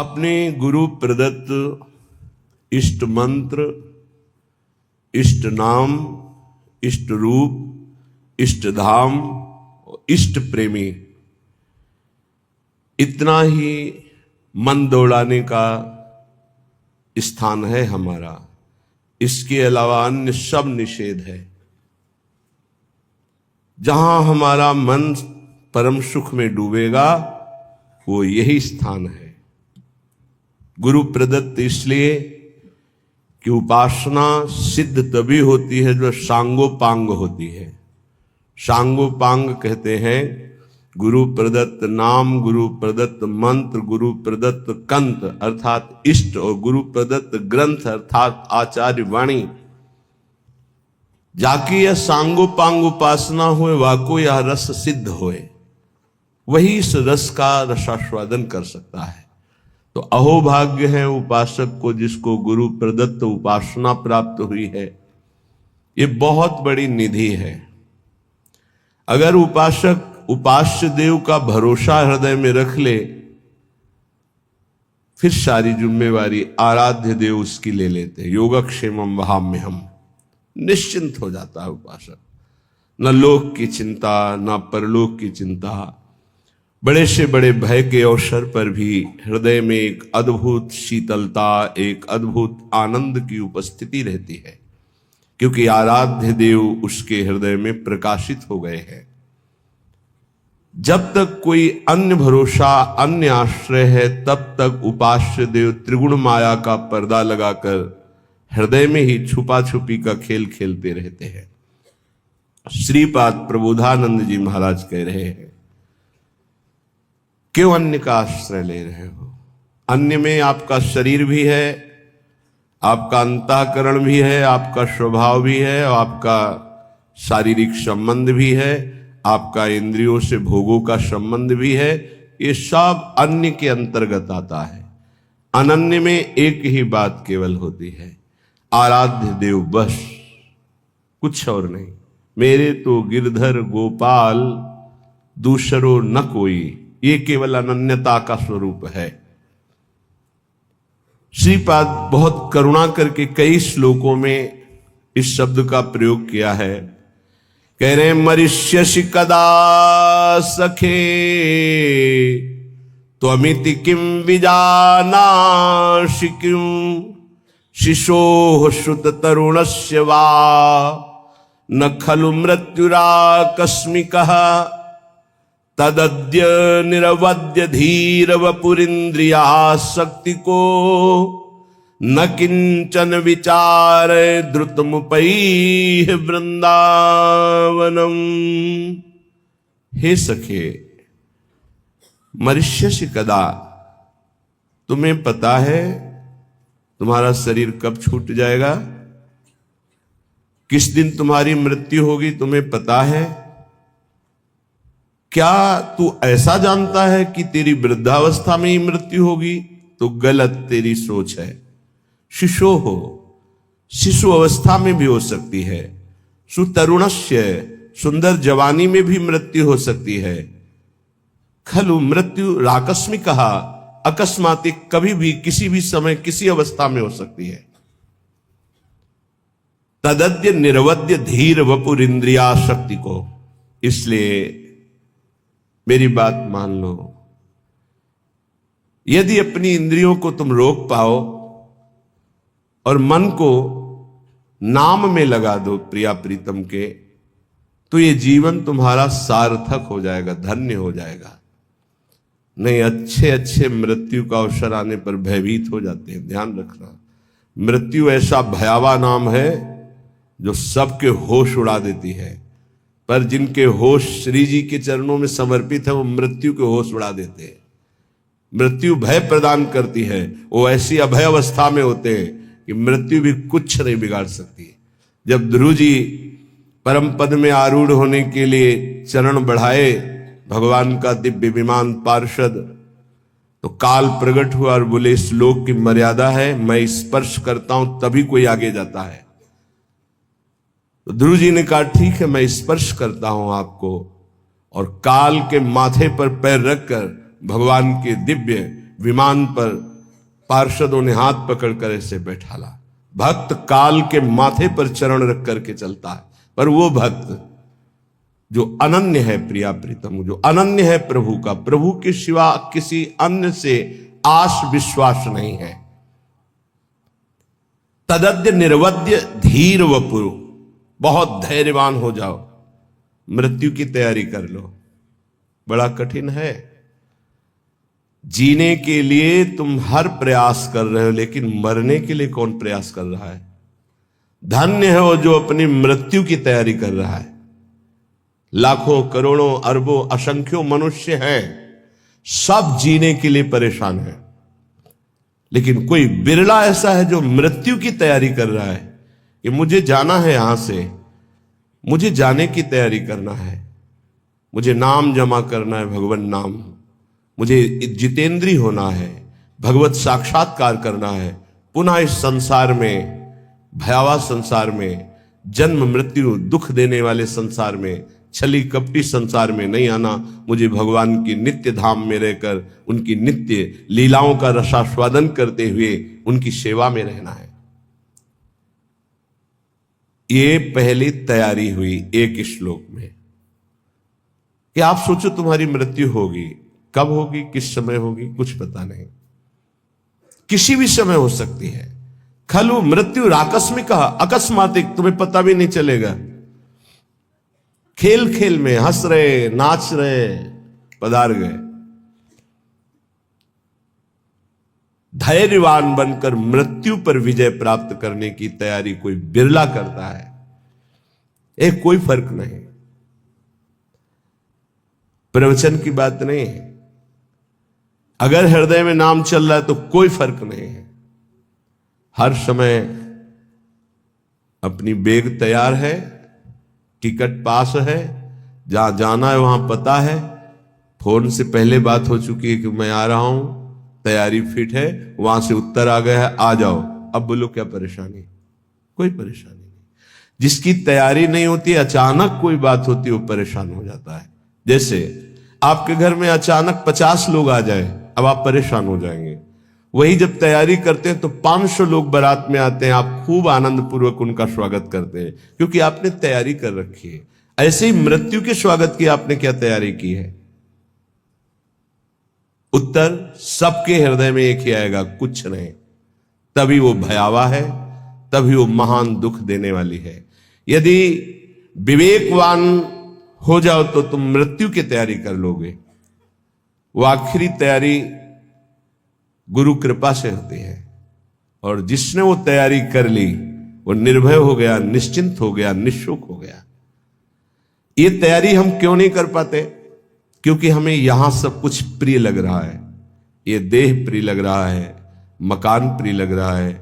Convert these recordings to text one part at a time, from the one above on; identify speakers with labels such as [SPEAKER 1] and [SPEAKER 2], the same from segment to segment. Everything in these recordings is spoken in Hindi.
[SPEAKER 1] अपने गुरु प्रदत्त इष्ट मंत्र, इष्ट नाम, इष्ट रूप, इष्ट धाम, इष्ट प्रेमी, इतना ही मन दौड़ाने का स्थान है हमारा। इसके अलावा अन्य सब निषेध है। जहां हमारा मन परम सुख में डूबेगा वो यही स्थान है। गुरु प्रदत्त इसलिए कि उपासना सिद्ध तभी होती है जो सांगोपांग होती है। सांगोपांग कहते हैं गुरु प्रदत्त नाम, गुरु प्रदत्त मंत्र, गुरु प्रदत्त कंत अर्थात इष्ट और गुरु प्रदत्त ग्रंथ अर्थात आचार्य वाणी। जाके यह सांगोपांग उपासना हुए, वाको यह रस सिद्ध होए, वही इस रस का रसास्वादन कर सकता है। तो अहोभाग्य है उपासक को जिसको गुरु प्रदत्त उपासना प्राप्त हुई है। ये बहुत बड़ी निधि है। अगर उपासक उपास्य देव का भरोसा हृदय में रख ले, फिर सारी जिम्मेवारी आराध्य देव उसकी ले लेते। योगक्षेमम वहाम्यहम्, निश्चिंत हो जाता है उपासक। न लोक की चिंता, न परलोक की चिंता। बड़े से बड़े भय के अवसर पर भी हृदय में एक अद्भुत शीतलता, एक अद्भुत आनंद की उपस्थिति रहती है, क्योंकि आराध्य देव उसके हृदय में प्रकाशित हो गए हैं। जब तक कोई अन्य भरोसा, अन्य आश्रय है, तब तक उपास्य देव त्रिगुण माया का पर्दा लगाकर हृदय में ही छुपा छुपी का खेल खेलते रहते हैं। श्रीपाद प्रबोधानंद जी महाराज कह रहे हैं, क्यों अन्य का आश्रय ले रहे हो? अन्य में आपका शरीर भी है, आपका अंतःकरण भी है, आपका स्वभाव भी है, आपका शारीरिक संबंध भी है, आपका इंद्रियों से भोगों का संबंध भी है। ये सब अन्य के अंतर्गत आता है। अनन्य में एक ही बात केवल होती है, आराध्य देव, बस कुछ और नहीं। मेरे तो गिरधर गोपाल दूसरो न कोई, ये केवल अनन्यता का स्वरूप है। श्रीपाद बहुत करुणा करके कई श्लोकों में इस शब्द का प्रयोग किया है। कह रहे मरिष्यसि कदा सखे त्वमिति किम विजानासि किम शिशोः श्रुत तरुणस्य वा न खलु मृत्युराकस्मिकः तदद्य निरवद्य धीर वपुरिन्द्रियासक्ति को न किंचन विचार द्रुतमुपैः वृंदावनम। हे सखे, मरिष्यसि कदा, तुम्हें पता है तुम्हारा शरीर कब छूट जाएगा? किस दिन तुम्हारी मृत्यु होगी तुम्हें पता है? क्या तू ऐसा जानता है कि तेरी वृद्धावस्था में ही मृत्यु होगी? तो गलत तेरी सोच है। शिशु हो, शिशु अवस्था में भी हो सकती है। सुतरुणस्य, सुंदर जवानी में भी मृत्यु हो सकती है। खलु मृत्यु राकस्मिक कहा, अकस्मातिक, कभी भी किसी भी समय किसी अवस्था में हो सकती है। तदद्य निरवद्य धीर वपुर इंद्रियासक्ति को। इसलिए मेरी बात मान लो, यदि अपनी इंद्रियों को तुम रोक पाओ और मन को नाम में लगा दो प्रिया प्रीतम के, तो ये जीवन तुम्हारा सार्थक हो जाएगा, धन्य हो जाएगा। नहीं, अच्छे अच्छे मृत्यु का अवसर आने पर भयभीत हो जाते हैं। ध्यान रखना, मृत्यु ऐसा भयावह नाम है जो सबके होश उड़ा देती है, पर जिनके होश श्री जी के चरणों में समर्पित है वो मृत्यु के होश उड़ा देते हैं। मृत्यु भय प्रदान करती है। वो ऐसी अभय अवस्था में होते हैं कि मृत्यु भी कुछ नहीं बिगाड़ सकती। जब ध्रुव जी परम पद में आरूढ़ होने के लिए चरण बढ़ाए भगवान का दिव्य विमान पार्षद, तो काल प्रकट हुआ और बोले इस लोक की मर्यादा है, मैं स्पर्श करता हूं तभी कोई आगे जाता है। तो ध्रुव जी ने कहा ठीक है, मैं स्पर्श करता हूं आपको, और काल के माथे पर पैर रखकर भगवान के दिव्य विमान पर पार्षदों ने हाथ पकड़कर ऐसे बैठाला। भक्त काल के माथे पर चरण रख करके चलता है, पर वो भक्त जो अनन्य है प्रिया प्रीतम, जो अनन्य है प्रभु का, प्रभु के सिवा किसी अन्य से आश विश्वास नहीं है। तदद्य निर्वद्य धीर वपुरु, बहुत धैर्यवान हो जाओ, मृत्यु की तैयारी कर लो। बड़ा कठिन है, जीने के लिए तुम हर प्रयास कर रहे हो, लेकिन मरने के लिए कौन प्रयास कर रहा है? धन्य है वो जो अपनी मृत्यु की तैयारी कर रहा है। लाखों करोड़ों अरबों असंख्यों मनुष्य हैं, सब जीने के लिए परेशान है, लेकिन कोई बिरला ऐसा है जो मृत्यु की तैयारी कर रहा है कि मुझे जाना है, यहां से मुझे जाने की तैयारी करना है, मुझे नाम जमा करना है, भगवान नाम, मुझे जितेंद्री होना है, भगवत साक्षात्कार करना है, पुनः इस संसार में, भयावह संसार में, जन्म मृत्यु दुख देने वाले संसार में, छली कपटी संसार में नहीं आना, मुझे भगवान की नित्य धाम में रहकर उनकी नित्य लीलाओं का रसास्वादन करते हुए उनकी सेवा में रहना है। ये पहली तैयारी हुई एक श्लोक में कि आप सोचो तुम्हारी मृत्यु होगी, कब होगी, किस समय होगी, कुछ पता नहीं, किसी भी समय हो सकती है। खलु मृत्यु आकस्मिक, अकस्मातिक, तुम्हें पता भी नहीं चलेगा। खेल खेल में हंस रहे, नाच रहे, पधार गए। धैर्यवान बनकर मृत्यु पर विजय प्राप्त करने की तैयारी कोई बिरला करता है, एक कोई फर्क नहीं। प्रवचन की बात नहीं है, अगर हृदय में नाम चल रहा है तो कोई फर्क नहीं है। हर समय अपनी बैग तैयार है, टिकट पास है, जहां जाना है वहां पता है, फोन से पहले बात हो चुकी है कि मैं आ रहा हूं, तैयारी फिट है, वहां से उत्तर आ गया है, आ जाओ। अब बोलो क्या परेशानी? कोई परेशानी नहीं। जिसकी तैयारी नहीं होती, अचानक कोई बात होती है, वो परेशान हो जाता है। जैसे आपके घर में अचानक 50 लोग आ जाए, अब आप परेशान हो जाएंगे। वही जब तैयारी करते हैं तो 500 लोग बारात में आते हैं, आप खूब आनंद पूर्वक उनका स्वागत करते हैं, क्योंकि आपने तैयारी कर रखी है। ऐसे ही मृत्यु के स्वागत की आपने क्या तैयारी की है? उत्तर सबके हृदय में एक ही आएगा, कुछ नहीं। तभी वो भयावह है, तभी वो महान दुख देने वाली है। यदि विवेकवान हो जाओ तो तुम मृत्यु की तैयारी कर लोगे। वो आखिरी तैयारी गुरु कृपा से होती है, और जिसने वो तैयारी कर ली वो निर्भय हो गया, निश्चिंत हो गया, निःशुक हो गया। ये तैयारी हम क्यों नहीं कर पाते? क्योंकि हमें यहां सब कुछ प्रिय लग रहा है। ये देह प्रिय लग रहा है, मकान प्रिय लग रहा है,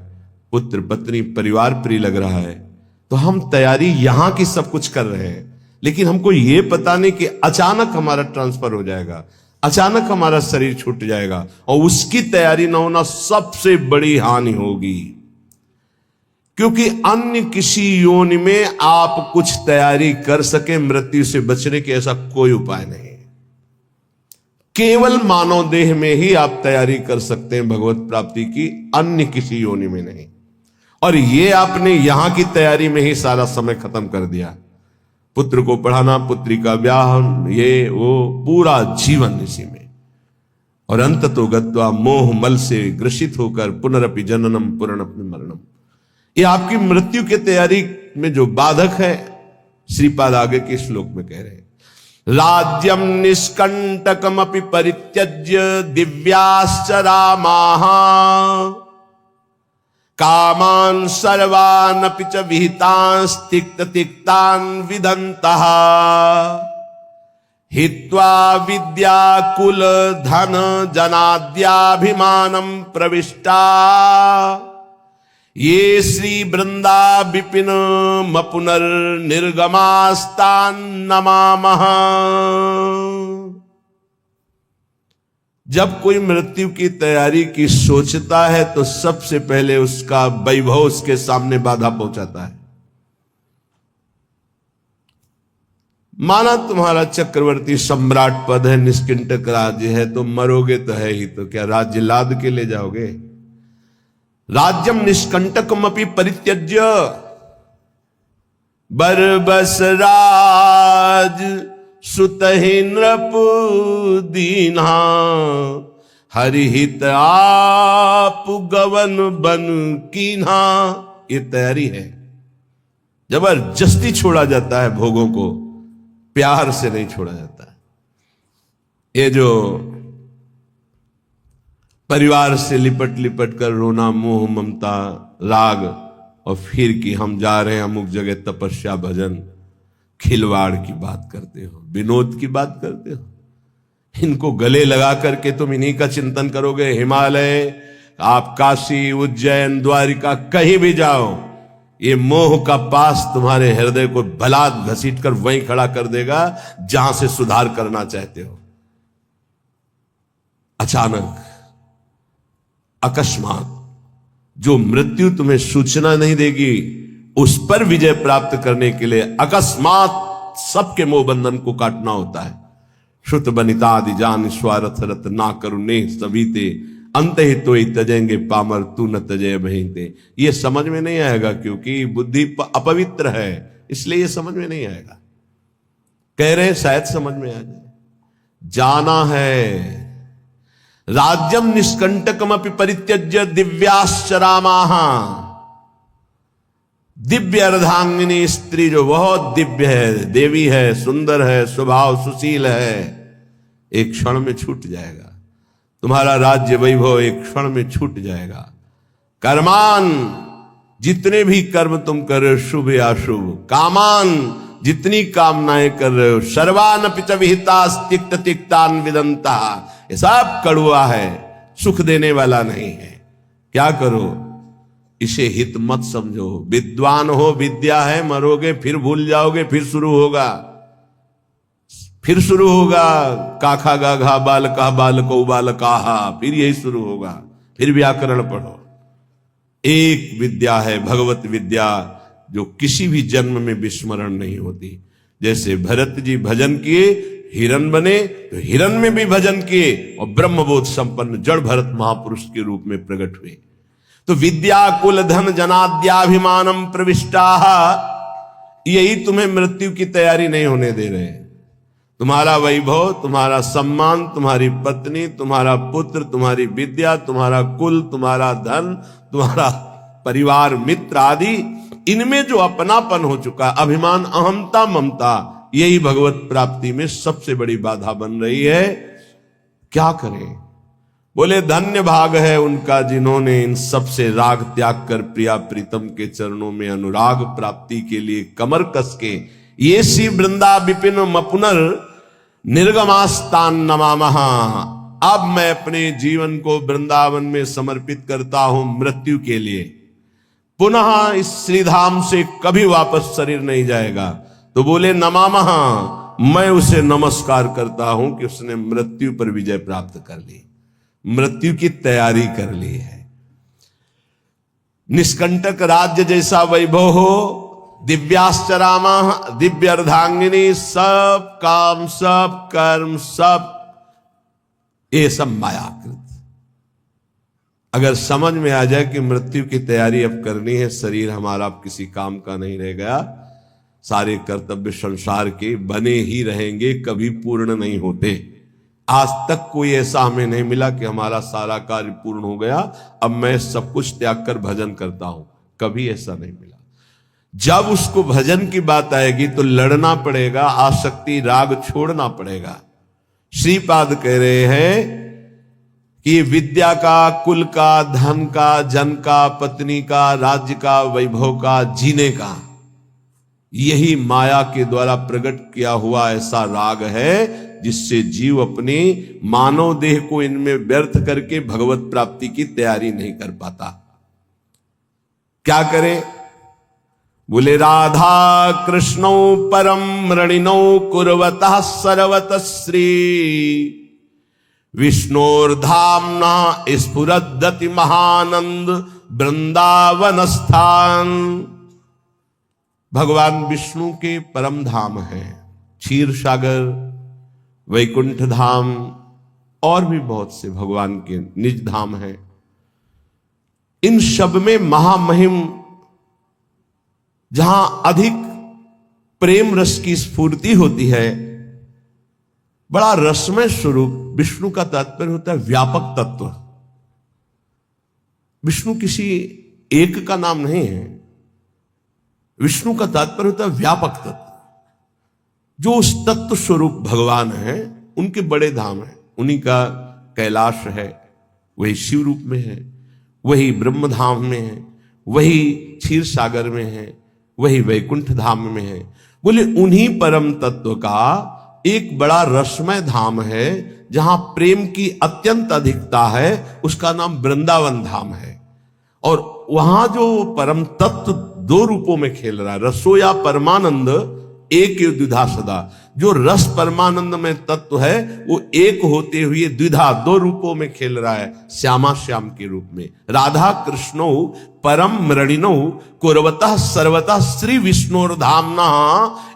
[SPEAKER 1] पुत्र पत्नी परिवार प्रिय लग रहा है, तो हम तैयारी यहां की सब कुछ कर रहे हैं। लेकिन हमको ये पता नहीं कि अचानक हमारा ट्रांसफर हो जाएगा, अचानक हमारा शरीर छूट जाएगा, और उसकी तैयारी न होना सबसे बड़ी हानि होगी। क्योंकि अन्य किसी योनि में आप कुछ तैयारी कर सके मृत्यु से बचने के, ऐसा कोई उपाय नहीं। केवल मानव देह में ही आप तैयारी कर सकते हैं भगवत प्राप्ति की, अन्य किसी योनि में नहीं। और ये आपने यहां की तैयारी में ही सारा समय खत्म कर दिया। पुत्र को पढ़ाना, पुत्री का ब्याह, ये वो, पूरा जीवन इसी में, और अंत तो गत्वा मोह मल से ग्रसित होकर पुनरपि जननम पुनरपि मरणम। ये आपकी मृत्यु की तैयारी में जो बाधक है, श्रीपाद आगे के श्लोक में कह रहे हैं, राज्यम निष्कंटकमपि परित्यज्य दिव्याश्च रामाः कामान सर्वानपि च विहितांस्तिक्त तिक्तान विदन्तः हित्वा विद्याकुल धन जनाद्याभिमानं प्रविष्टा ये श्री वृंदा विपिन मपुनर्निर्गमास्तान नमामः। जब कोई मृत्यु की तैयारी की सोचता है तो सबसे पहले उसका वैभव उसके सामने बाधा पहुंचाता है। माना तुम्हारा चक्रवर्ती सम्राट पद है, निष्किंटक राज्य है, तो मरोगे तो है ही, तो क्या राज्य लाद के ले जाओगे? राज्यम निष्कंटकमपि परित्यज्य, बरबस राज सुतहि नृपु दीन्हा, हरिहित आप गवन बन कीन्हा। ये तैयारी है। जबरदस्ती छोड़ा जाता है भोगों को, प्यार से नहीं छोड़ा जाता है। ये जो परिवार से लिपट लिपट कर रोना, मोह ममता राग, और फिर कि हम जा रहे हैं अमुक जगह तपस्या भजन, खिलवाड़ की बात करते हो, विनोद की बात करते हो। इनको गले लगा करके तुम इन्हीं का चिंतन करोगे। हिमालय, आप काशी, उज्जैन, द्वारिका कहीं भी जाओ, ये मोह का पास तुम्हारे हृदय को भला घसीट कर वहीं खड़ा कर देगा जहां से सुधार करना चाहते हो। अचानक, अकस्मात जो मृत्यु तुम्हें सूचना नहीं देगी, उस पर विजय प्राप्त करने के लिए अकस्मात सबके मोह बंधन को काटना होता है। श्रुत बनिता आदि जान स्वार्थ रत ना करुणे सवीते, अंत ही तो ही तजेंगे पामर तू न तजय बहीते। ये समझ में नहीं आएगा क्योंकि बुद्धि अपवित्र है, इसलिए ये समझ में नहीं आएगा। कह रहे शायद समझ में आ जाए। जाना है। राज्यम निष्कंटकमपि परित्यज्य दिव्याश्चरामाः, दिव्य अर्धांगिनी स्त्री जो बहुत दिव्य है, देवी है, सुंदर है, स्वभाव सुशील है, एक क्षण में छूट जाएगा। तुम्हारा राज्य वैभव एक क्षण में छूट जाएगा। कर्मान, जितने भी कर्म तुम कर रहे हो शुभ या अशुभ, कामान, जितनी कामनाएं कर रहे हो, सर्वानपि च विहितास् तिक्त तिक्तान विदंता, ये सब कड़वा है, सुख देने वाला नहीं है। क्या करो, इसे हित मत समझो। विद्वान हो, विद्या है, मरोगे फिर भूल जाओगे, फिर शुरू होगा, फिर शुरू होगा। काखा गाघा बालका बालको बालकाहा, फिर यही शुरू होगा, फिर व्याकरण पढ़ो। एक विद्या है भगवत विद्या, जो किसी भी जन्म में विस्मरण नहीं होती। जैसे भरत जी भजन किए, हिरन बने, तो हिरन में भी भजन किए और ब्रह्मबोध संपन्न जड़ भरत महापुरुष के रूप में प्रकट हुए। तो विद्या कुल धन जनाद्याभिमानम प्रविष्टा, यही तुम्हें मृत्यु की तैयारी नहीं होने दे रहे। तुम्हारा वैभव, तुम्हारा सम्मान, तुम्हारी पत्नी, तुम्हारा पुत्र, तुम्हारी विद्या, तुम्हारा कुल, तुम्हारा धन, तुम्हारा परिवार, मित्र आदि, इनमें जो अपनापन हो चुका, अभिमान, अहमता, ममता, यही भगवत प्राप्ति में सबसे बड़ी बाधा बन रही है। क्या करें? बोले धन्य भाग है उनका जिन्होंने इन सब से राग त्याग कर प्रिया प्रीतम के चरणों में अनुराग प्राप्ति के लिए कमर कस के ये सी वृंदा विपिन मपुनर निर्गमास्तान नमामः। अब मैं अपने जीवन को वृंदावन में समर्पित करता हूं मृत्यु के लिए। पुनः इस श्रीधाम से कभी वापस शरीर नहीं जाएगा। तो बोले नमामः, मैं उसे नमस्कार करता हूं कि उसने मृत्यु पर विजय प्राप्त कर ली, मृत्यु की तैयारी कर ली है। निष्कंटक राज्य जैसा वैभव हो, दिव्याश्चरामा, दिव्य अर्धांगिनी, सब काम, सब कर्म, सब ये सब मायाकृत। अगर समझ में आ जाए कि मृत्यु की तैयारी अब करनी है, शरीर हमारा अब किसी काम का नहीं रह गया, सारे कर्तव्य संसार के बने ही रहेंगे, कभी पूर्ण नहीं होते। आज तक कोई ऐसा हमें नहीं मिला कि हमारा सारा कार्य पूर्ण हो गया, अब मैं सब कुछ त्याग कर भजन करता हूं, कभी ऐसा नहीं मिला। जब उसको भजन की बात आएगी तो लड़ना पड़ेगा, आसक्ति राग छोड़ना पड़ेगा। श्रीपाद कह रहे हैं कि विद्या का, कुल का, धन का, जन का, पत्नी का, राज्य का, वैभव का, जीने का, यही माया के द्वारा प्रकट किया हुआ ऐसा राग है जिससे जीव अपने मानव देह को इनमें व्यर्थ करके भगवत प्राप्ति की तैयारी नहीं कर पाता। क्या करे? बोले राधा कृष्णौ परम रणिनौ कुर्वतः सर्वतः श्री विष्णोर्धाम्ना स्फुरद्दति महानंद वृंदावन स्थान। भगवान विष्णु के परम धाम है, क्षीर सागर, वैकुंठ धाम और भी बहुत से भगवान के निज धाम हैं। इन शब्द में महामहिम, जहां अधिक प्रेम रस की स्फूर्ति होती है, बड़ा रसमय स्वरूप। विष्णु का तात्पर्य होता है व्यापक तत्व। विष्णु किसी एक का नाम नहीं है। विष्णु का तात्पर्य होता है व्यापक तत्व। जो उस तत्व स्वरूप भगवान है, उनके बड़े धाम है। उन्हीं का कैलाश है, वही शिव रूप में है, वही ब्रह्म धाम में है, वही क्षीर सागर में है, वही वैकुंठ धाम में है। बोले उन्हीं परम तत्व का एक बड़ा रसमय धाम है, जहां प्रेम की अत्यंत अधिकता है, उसका नाम वृंदावन धाम है। और वहां जो परम तत्व दो रूपों में खेल रहा है, रसो या परमानंद एक द्विधा सदा। जो रस परमानंद में तत्व है, वो एक होते हुए द्विधा दो रूपों में खेल रहा है, श्यामा श्याम के रूप में। राधा कृष्णो परम मृणिनो कुर्वतः सर्वतः श्री विष्णुर धामना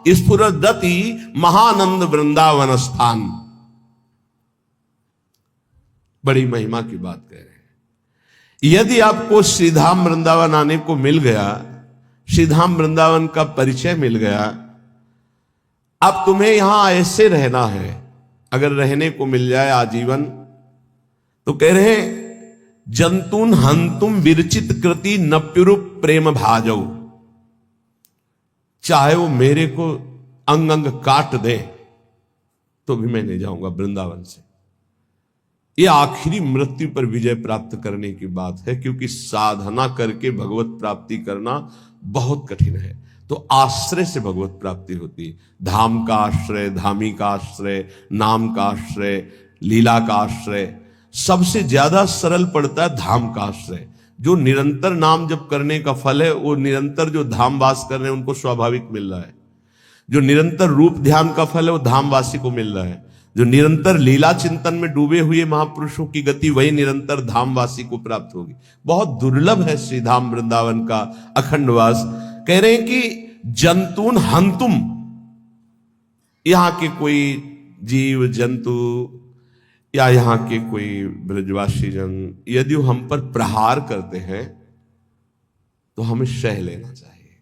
[SPEAKER 1] स्फुरदति महानंद वृंदावन स्थान। बड़ी महिमा की बात कह रहे हैं। यदि आपको श्रीधाम वृंदावन आने को मिल गया, श्रीधाम वृंदावन का परिचय मिल गया, अब तुम्हें यहां ऐसे रहना है। अगर रहने को मिल जाए आजीवन, तो कह रहे हैं जंतुन हंतुम विरचित कृति नप्युरूप प्रेम भाजो। चाहे वो मेरे को अंग अंग काट दे, तो भी मैं नहीं जाऊंगा वृंदावन से। ये आखिरी मृत्यु पर विजय प्राप्त करने की बात है, क्योंकि साधना करके भगवत प्राप्ति करना बहुत कठिन है। तो आश्रय से भगवत प्राप्ति होती है। धाम का आश्रय, धामी का आश्रय, नाम का आश्रय, लीला का आश्रय। सबसे ज्यादा सरल पड़ता है धाम का आश्रय। जो निरंतर नाम जप करने का फल है, वो निरंतर जो धाम वास कर रहे हैं उनको स्वाभाविक मिल रहा है। जो निरंतर रूप ध्यान का फल है, वो धामवासी को मिल रहा है। जो निरंतर लीला चिंतन में डूबे हुए महापुरुषों की गति, वही निरंतर धामवासी को प्राप्त होगी। बहुत दुर्लभ है श्री धाम वृंदावन का अखंडवास। कह रहे हैं कि जंतुन हंतुम, यहां के कोई जीव जंतु या यहां के कोई ब्रजवासी जन यदि वो हम पर प्रहार करते हैं, तो हमें सह लेना चाहिए,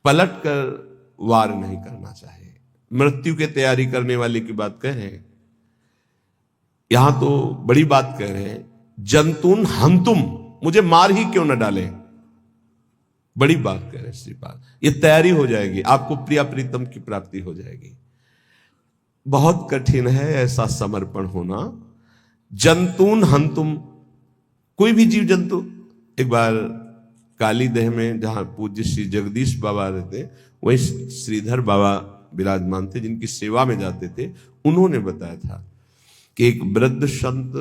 [SPEAKER 1] पलट कर वार नहीं करना चाहिए। मृत्यु की तैयारी करने वाले की बात कह रहे हैं। यहां तो बड़ी बात कह रहे हैं, जंतुन हंतुम, मुझे मार ही क्यों न डाले। बड़ी बात कह रहे हैं श्रीपाद। ये तैयारी हो जाएगी, आपको प्रिया प्रीतम की प्राप्ति हो जाएगी। बहुत कठिन है ऐसा समर्पण होना। जंतुन हंतुम, कोई भी जीव जंतु। एक बार काली देह में जहां पूज्य श्री जगदीश बाबा रहते, वहीं श्रीधर बाबा विराजमान थे, जिनकी सेवा में जाते थे। उन्होंने बताया था कि एक वृद्ध संत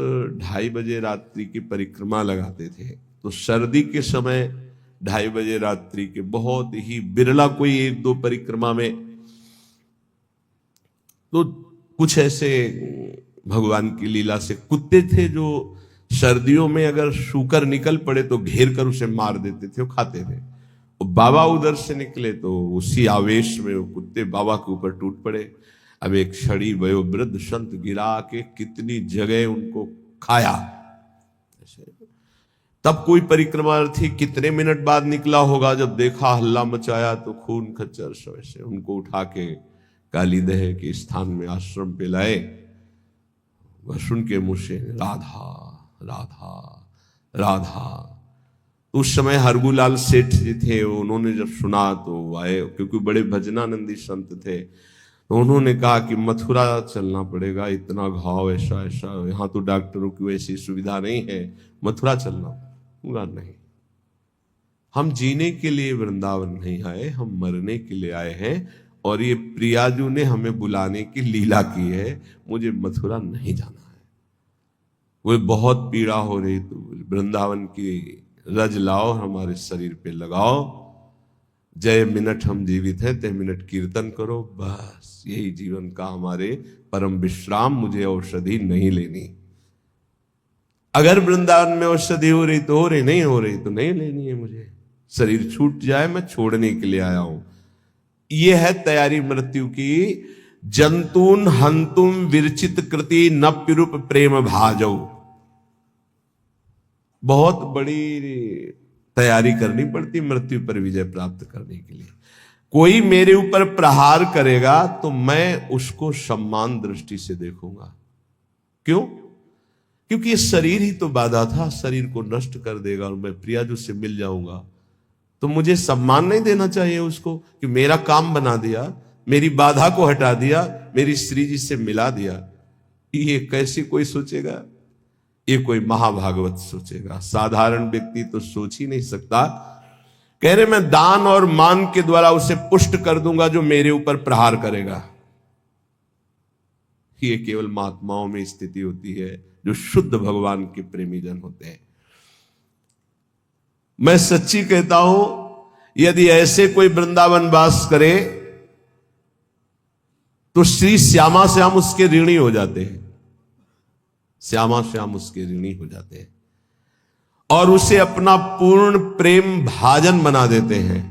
[SPEAKER 1] 2:30 बजे रात्रि की परिक्रमा लगाते थे। तो सर्दी के समय 2:30 बजे रात्रि के बहुत ही बिरला कोई 1-2 परिक्रमा में, तो कुछ ऐसे भगवान की लीला से कुत्ते थे जो सर्दियों में अगर सूकर निकल पड़े तो घेर कर उसे मार देते थे, वो खाते थे। और बाबा उधर से निकले तो उसी आवेश में वो कुत्ते बाबा के ऊपर टूट पड़े। अब एक छड़ी वयोवृद्ध संत गिरा के कितनी जगह उनको खाया। तब कोई परिक्रमार्थी कितने मिनट बाद निकला होगा, जब देखा हल्ला मचाया तो खून खच्चर से उनको उठा के कालीदह के स्थान में आश्रम पे लाए। वह सुन के मुंह से राधा राधा राधा। तो उस समय हरगुलाल सेठ जी थे, उन्होंने जब सुना तो आए, क्योंकि बड़े भजनानंदी संत थे। तो उन्होंने कहा कि मथुरा चलना पड़ेगा, इतना घाव ऐसा ऐसा, यहाँ तो डॉक्टरों की वैसी सुविधा नहीं है, मथुरा चलना पूरा नहीं। हम जीने के लिए वृंदावन नहीं आए, हम मरने के लिए आए हैं। और ये प्रियाजू ने हमें बुलाने की लीला की है, मुझे मथुरा नहीं जाना है। वो बहुत पीड़ा हो रही, तो वृंदावन की रज लाओ, हमारे शरीर पे लगाओ। जय मिनट हम जीवित हैं, तय मिनट कीर्तन करो, बस यही जीवन का हमारे परम विश्राम। मुझे औषधि नहीं लेनी। अगर वृंदावन में औषधि हो रही तो हो रही, नहीं हो रही तो नहीं लेनी है मुझे। शरीर छूट जाए, मैं छोड़ने के लिए आया हूं। यह है तैयारी मृत्यु की। जंतुन हंतुम विरचित कृति नप्युरूप प्रेम भाजो। बहुत बड़ी तैयारी करनी पड़ती मृत्यु पर विजय प्राप्त करने के लिए। कोई मेरे ऊपर प्रहार करेगा तो मैं उसको सम्मान दृष्टि से देखूंगा। क्यों? क्योंकि ये शरीर ही तो बाधा था, शरीर को नष्ट कर देगा और मैं प्रियाजू से मिल जाऊंगा, तो मुझे सम्मान नहीं देना चाहिए उसको कि मेरा काम बना दिया, मेरी बाधा को हटा दिया, मेरी श्री जी से मिला दिया। ये कैसे कोई सोचेगा? ये कोई महाभागवत सोचेगा, साधारण व्यक्ति तो सोच ही नहीं सकता। कह रहे मैं दान और मान के द्वारा उसे पुष्ट कर दूंगा जो मेरे ऊपर प्रहार करेगा। ये केवल महात्माओं में स्थिति होती है, जो शुद्ध भगवान के प्रेमी जन होते हैं। मैं सच्ची कहता हूं, यदि ऐसे कोई वृंदावन वास करे तो श्री श्यामा श्याम उसके ऋणी हो जाते हैं, श्यामा श्याम उसके ऋणी हो जाते हैं और उसे अपना पूर्ण प्रेम भाजन बना देते हैं।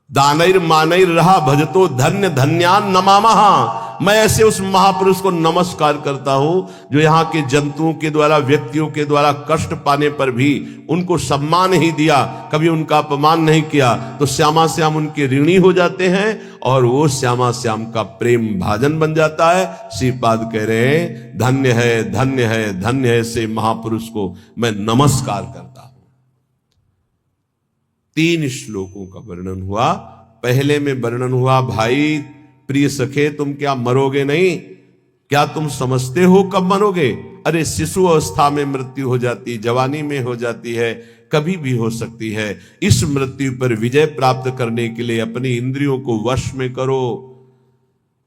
[SPEAKER 1] दानैर मानैर रहा भजतो धन्य धन्यान नमामहा। मैं ऐसे उस महापुरुष को नमस्कार करता हूं जो यहां के जंतुओं के द्वारा, व्यक्तियों के द्वारा कष्ट पाने पर भी उनको सम्मान ही दिया, कभी उनका अपमान नहीं किया, तो श्यामा श्याम उनके ऋणी हो जाते हैं और वो श्यामा श्याम का प्रेम भाजन बन जाता है। श्रीपाद कह रहे हैं धन्य है धन्य है धन्य है से महापुरुष को मैं नमस्कार करता हूं। 3 श्लोकों का वर्णन हुआ। पहले में वर्णन हुआ, भाई प्रिय सखे तुम क्या मरोगे नहीं? क्या तुम समझते हो कब मरोगे? अरे शिशु अवस्था में मृत्यु हो जाती, जवानी में हो जाती है, कभी भी हो सकती है। इस मृत्यु पर विजय प्राप्त करने के लिए अपनी इंद्रियों को वश में करो।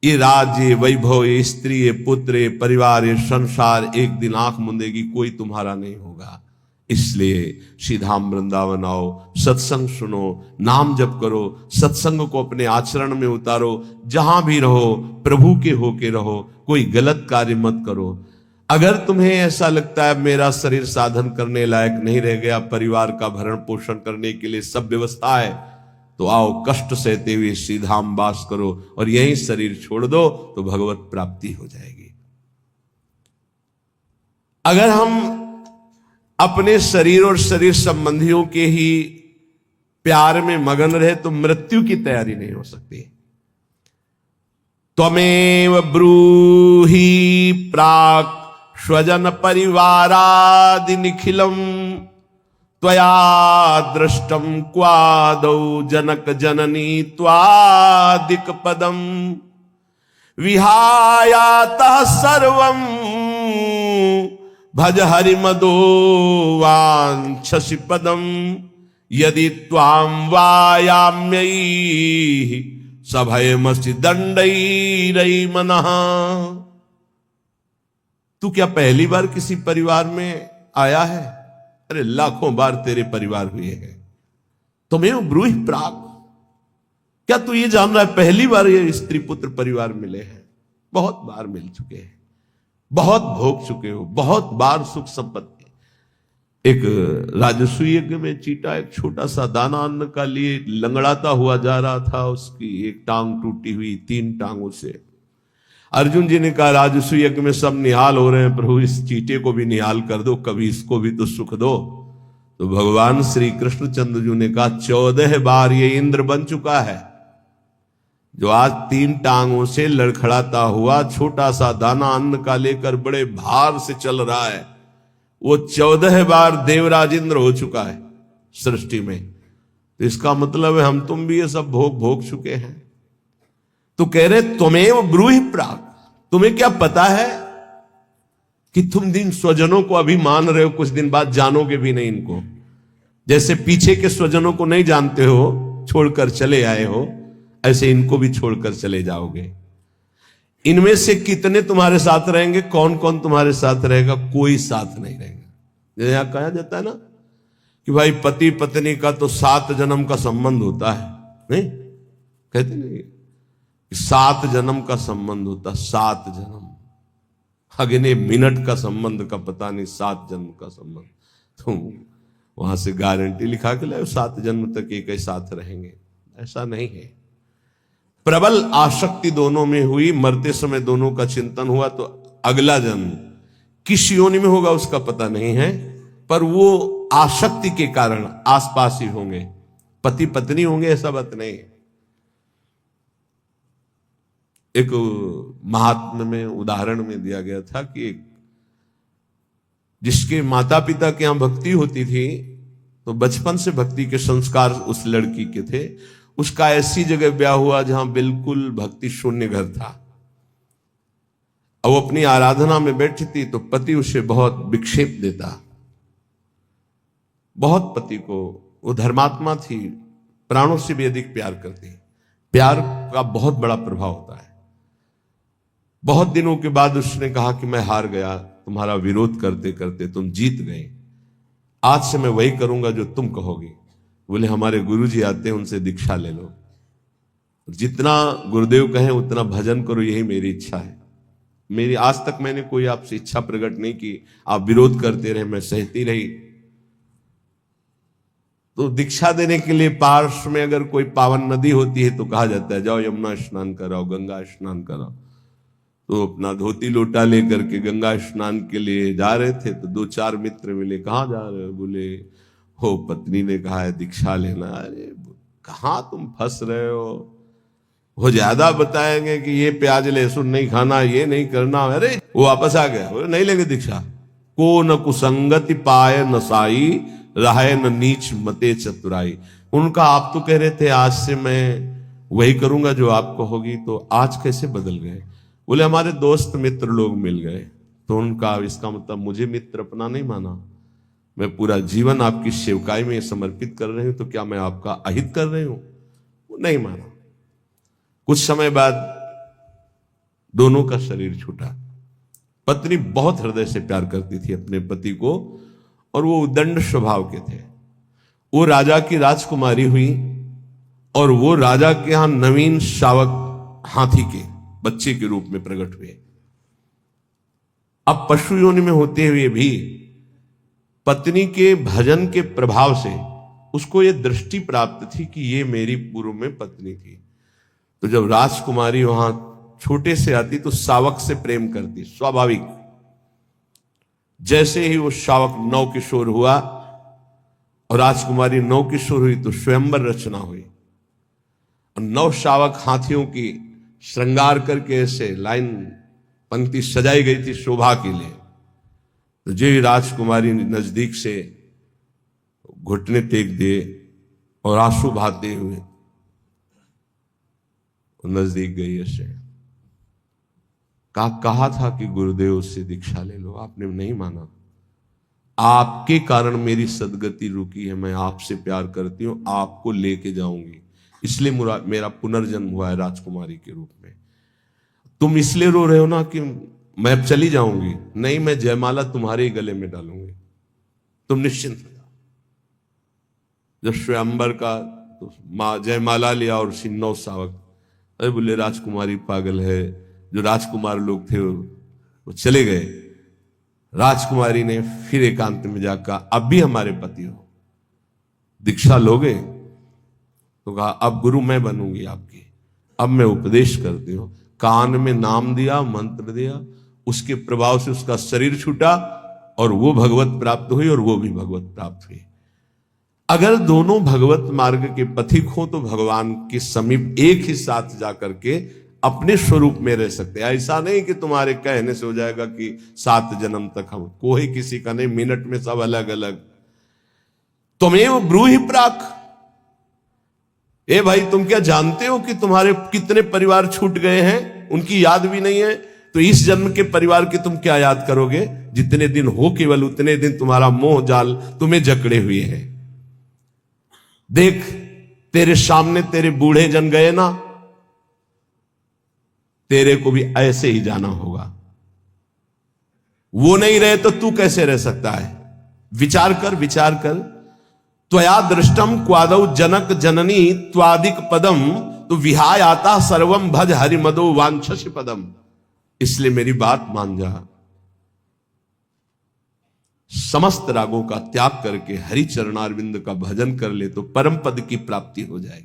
[SPEAKER 1] ये राज्य, ये वैभव, ये स्त्री, ये पुत्र, ये परिवार, ये संसार एक दिन आंख मूंदेगी, कोई तुम्हारा नहीं होगा। इसलिए श्रीधाम वृंदावन आओ, सत्संग सुनो, नाम जप करो, सत्संग को अपने आचरण में उतारो, जहां भी रहो प्रभु के होके रहो, कोई गलत कार्य मत करो। अगर तुम्हें ऐसा लगता है मेरा शरीर साधन करने लायक नहीं रह गया, परिवार का भरण पोषण करने के लिए सब व्यवस्था है, तो आओ कष्ट सहते हुए श्रीधाम वास करो और यही शरीर छोड़ दो तो भगवत प्राप्ति हो जाएगी। अगर हम अपने शरीर और शरीर संबंधियों के ही प्यार में मगन रहे तो मृत्यु की तैयारी नहीं हो सकती। त्वमेव ब्रूहि प्राक् स्वजन परिवारादि निखिलम त्वया दृष्टम क्वादौ जनक जननी त्वादिक पदम विहायातः सर्वं भज हरि मदो वांछसि पदम यदि त्वां वायाम्यै सभयमसि दंडैरै मनः। तू क्या पहली बार किसी परिवार में आया है? अरे लाखों बार तेरे परिवार हुए हैं। तुम्हें ब्रूहि प्राक्, क्या तू ये जान रहा है पहली बार ये स्त्री पुत्र परिवार मिले हैं? बहुत बार मिल चुके हैं, बहुत भोग चुके हो, बहुत बार सुख संपत्ति। एक राजस्व यज्ञ में चीटा एक छोटा सा दाना अन्न का लिए लंगड़ाता हुआ जा रहा था, उसकी एक टांग टूटी हुई, 3 टांगों से। अर्जुन जी ने कहा राजस्व यज्ञ में सब निहाल हो रहे हैं, प्रभु इस चीटे को भी निहाल कर दो, कभी इसको भी तो सुख दो। तो भगवान श्री कृष्णचंद्र जी ने कहा 14 बार ये इंद्र बन चुका है, जो आज 3 टांगों से लड़खड़ाता हुआ छोटा सा दाना अन्न का लेकर बड़े भार से चल रहा है, वो 14 बार देवराज इंद्र हो चुका है सृष्टि में। तो इसका मतलब है हम तुम भी ये सब भोग चुके हैं। तो कह रहे त्वमेव ब्रूहि प्राक्, तुम्हें क्या पता है कि तुम दिन स्वजनों को अभी मान रहे हो, कुछ दिन बाद जानोगे भी नहीं इनको। जैसे पीछे के स्वजनों को नहीं जानते हो, छोड़कर चले आए हो, ऐसे इनको भी छोड़कर चले जाओगे। इनमें से कितने तुम्हारे साथ रहेंगे? कौन कौन तुम्हारे साथ रहेगा? कोई साथ नहीं रहेगा। यहां कहा जाता है ना कि भाई पति पत्नी का तो 7 जन्म का संबंध होता है, नहीं कहते नहीं? 7 जन्म का संबंध होता, 7 जन्म, अगले मिनट का संबंध का पता नहीं, 7 जन्म का संबंध। तो वहां से गारंटी लिखा के लाओ 7 जन्म तक एक ही साथ रहेंगे, ऐसा नहीं है। प्रबल आसक्ति दोनों में हुई, मरते समय दोनों का चिंतन हुआ तो अगला जन्म किस योनि में होगा उसका पता नहीं है, पर वो आसक्ति के कारण आसपास ही होंगे, पति पत्नी होंगे ऐसा बात नहीं। एक महात्मा में उदाहरण में दिया गया था कि जिसके माता पिता के यहां भक्ति होती थी, तो बचपन से भक्ति के संस्कार उस लड़की के थे। उसका ऐसी जगह ब्याह हुआ जहां बिल्कुल भक्ति शून्य घर था। अब वो अपनी आराधना में बैठी थी तो पति उसे बहुत विक्षेप देता, बहुत पति को, वो धर्मात्मा थी, प्राणों से भी अधिक प्यार करती। प्यार का बहुत बड़ा प्रभाव होता है। बहुत दिनों के बाद उसने कहा कि मैं हार गया, तुम्हारा विरोध करते करते तुम जीत गए, आज से मैं वही करूंगा जो तुम कहोगे। बोले हमारे गुरुजी आते हैं, उनसे दीक्षा ले लो, जितना गुरुदेव कहें उतना भजन करो, यही मेरी इच्छा है। मेरी आज तक मैंने कोई आपसे इच्छा प्रकट नहीं की, आप विरोध करते रहे, मैं सहती रही। तो दीक्षा देने के लिए पार्श्व में अगर कोई पावन नदी होती है तो कहा जाता है जाओ यमुना स्नान कराओ, गंगा स्नान कराओ। तो अपना धोती लोटा लेकर के गंगा स्नान के लिए जा रहे थे तो दो चार मित्र मिले, कहाँ जा रहे हो? बोले हो पत्नी ने कहा है दीक्षा लेना। अरे कहाँ तुम फंस रहे हो, वो ज्यादा बताएंगे कि ये प्याज लहसुन नहीं खाना, ये नहीं करना। अरे वो वापस आ गया, बोले नहीं लेंगे दीक्षा। को न कुसंगति पाए नसाई, रहे न नीच मते चतुराई। उनका आप तो कह रहे थे आज से मैं वही करूंगा जो आप कहोगी, तो आज कैसे बदल गए? बोले हमारे दोस्त मित्र लोग मिल गए। तो उनका इसका मतलब मुझे मित्र अपना नहीं माना, मैं पूरा जीवन आपकी सेवकाई में समर्पित कर रही हूं, तो क्या मैं आपका अहित कर रही हूं? वो नहीं माना। कुछ समय बाद दोनों का शरीर छूटा। पत्नी बहुत हृदय से प्यार करती थी अपने पति को और वो उदंड स्वभाव के थे। वो राजा की राजकुमारी हुई और वो राजा के यहां नवीन शावक हाथी के बच्चे के रूप में प्रकट हुए। अब पशु योनि में होते हुए भी पत्नी के भजन के प्रभाव से उसको ये दृष्टि प्राप्त थी कि ये मेरी पूर्व में पत्नी थी। तो जब राजकुमारी वहां छोटे से आती तो शावक से प्रेम करती, स्वाभाविक। जैसे ही वो शावक नव किशोर हुआ और राजकुमारी नव किशोर हुई तो स्वयंवर रचना हुई और नव शावक हाथियों की श्रृंगार करके ऐसे लाइन पंक्ति सजाई गई थी शोभा के लिए। तो जो ही राजकुमारी नजदीक से घुटने टेक दिए और आंसू बहाते हुए नजदीक गई, ऐसे कहा था कि गुरुदेव से दीक्षा ले लो, आपने नहीं माना। आपके कारण मेरी सदगति रुकी है, मैं आपसे प्यार करती हूं, आपको लेके जाऊंगी, इसलिए मेरा पुनर्जन्म हुआ है राजकुमारी के रूप में। तुम इसलिए रो रहे हो ना कि मैं अब चली जाऊंगी, नहीं, मैं जयमाला तुम्हारे गले में डालूंगी, तुम निश्चिंत हो जाओ। जब स्वयंवर का तो जयमाला लिया और सिन्नौ शावक, अरे बोले राजकुमारी पागल है। जो राजकुमार लोग थे वो चले गए। राजकुमारी ने फिर एकांत में जाकर अब भी हमारे पति हो, दीक्षा लोगे? तो कहा अब गुरु मैं बनूंगी आपकी, अब मैं उपदेश करती हूं। कान में नाम दिया, मंत्र दिया, उसके प्रभाव से उसका शरीर छूटा और वो भगवत प्राप्त हुई और वो भी भगवत प्राप्त हुई। अगर दोनों भगवत मार्ग के पथिक हो तो भगवान के समीप एक ही साथ जाकर के अपने स्वरूप में रह सकते हैं। ऐसा नहीं कि तुम्हारे कहने से हो जाएगा कि 7 जन्म तक हम, कोई किसी का नहीं, मिनट में सब अलग अलग। तुमेव ब्रूहि प्राक, ए भाई तुम क्या जानते हो कि तुम्हारे कितने परिवार छूट गए हैं, उनकी याद भी नहीं है? तो इस जन्म के परिवार की तुम क्या याद करोगे? जितने दिन हो केवल उतने दिन तुम्हारा मोह जाल तुम्हें जकड़े हुए है। देख तेरे सामने तेरे बूढ़े जन गए ना, तेरे को भी ऐसे ही जाना होगा। वो नहीं रहे तो तू कैसे रह सकता है? विचार कर, विचार कर। त्वया दृष्टम क्वादौ जनक जननी त्वादिक पदम, तो विहाय आता सर्वम भज हरिमदो वांछसि पदम। इसलिए मेरी बात मान जा, समस्त रागों का त्याग करके हरि चरणारविंद का भजन कर ले तो परम पद की प्राप्ति हो जाएगी।